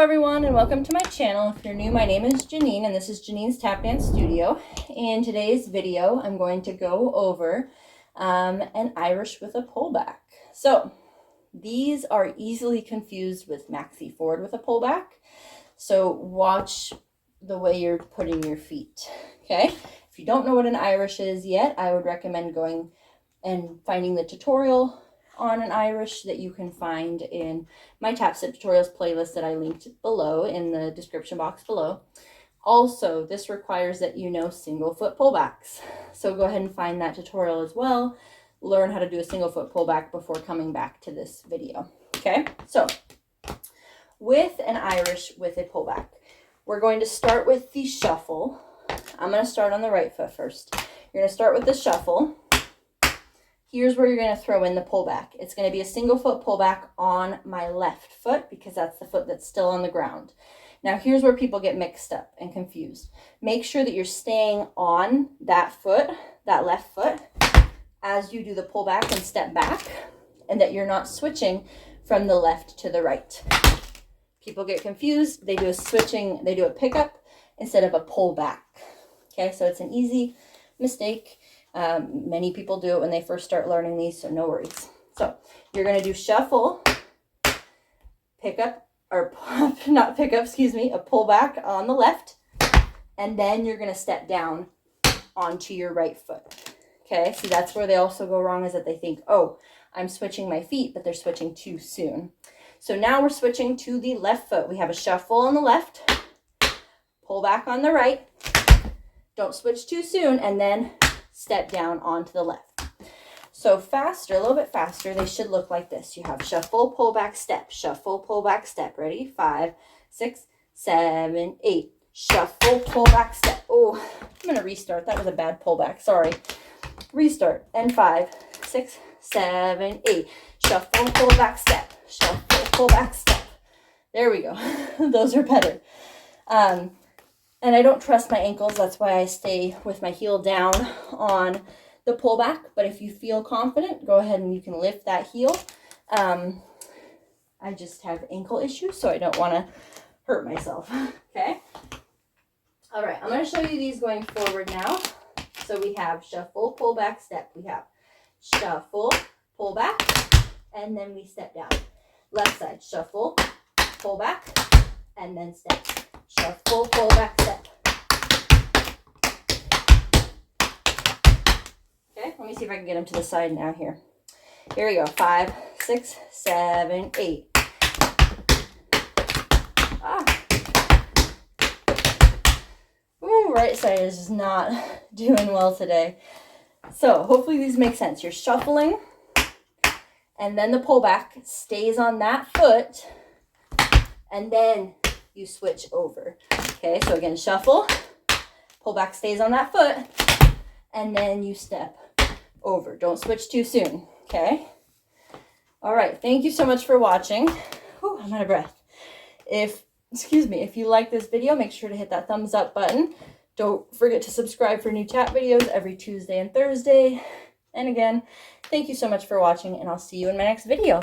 everyone, and welcome to my channel. If you're new, my name is Janine and this is Janine's Tap Dance Studio. In today's video, I'm going to go over an Irish with a pullback. So these are easily confused with maxi forward with a pullback. So watch the way you're putting your feet, okay? If you don't know what an Irish is yet, I would recommend going and finding the tutorial on an Irish that you can find in my Tap Step Tutorials playlist that I linked below in the description box below. Also, this requires that you know single foot pullbacks. So go ahead and find that tutorial as well. Learn how to do a single foot pullback before coming back to this video. Okay, so with an Irish with a pullback, we're going to start with the shuffle. I'm going to start on the right foot first. You're going to start with the shuffle. Here's where you're going to throw in the pullback. It's going to be a single foot pullback on my left foot because that's the foot that's still on the ground. Now here's where people get mixed up and confused. Make sure that you're staying on that foot, that left foot, as you do the pullback and step back, and that you're not switching from the left to the right. People get confused. They do a pickup instead of a pullback. Okay, so it's an easy mistake. Many people do it when they first start learning these, so no worries. So you're going to do shuffle, pickup, or not pickup, excuse me, a pullback on the left, and then you're going to step down onto your right foot. Okay, so that's where they also go wrong, is that they think, oh, I'm switching my feet, but they're switching too soon. So now we're switching to the left foot. We have a shuffle on the left, pullback on the right, don't switch too soon, and then step down onto the left. So faster, a little bit faster, they should look like this. You have shuffle, pullback, step, shuffle, pullback, step. Ready? 5, 6, 7, 8. Shuffle, pullback, step. Oh, I'm going to restart. That was a bad pullback. Sorry. Restart. And 5, 6, 7, 8. Shuffle, pullback, step. Shuffle, pullback, step. There we go. Those are better. And I don't trust my ankles. That's why I stay with my heel down on the pullback. But if you feel confident, go ahead and you can lift that heel. I just have ankle issues, so I don't want to hurt myself. Okay. All right. I'm going to show you these going forward now. So we have shuffle, pullback, step. We have shuffle, pullback, and then we step down. Left side, shuffle, pullback, and then step. Shuffle, pullback, step. Okay, let me see if I can get them to the side now here. Here we go. 5, 6, 7, 8. Ooh, right side is just not doing well today. So hopefully these make sense. You're shuffling, and then the pullback stays on that foot, and then you switch over. Okay, so again, shuffle, pullback stays on that foot, and then you step over. Don't switch too soon, okay? All right, thank you so much for watching. Whew, I'm out of breath. If you like this video, make sure to hit that thumbs up button. Don't forget to subscribe for new tap videos every Tuesday and Thursday. And again, thank you so much for watching, and I'll see you in my next video.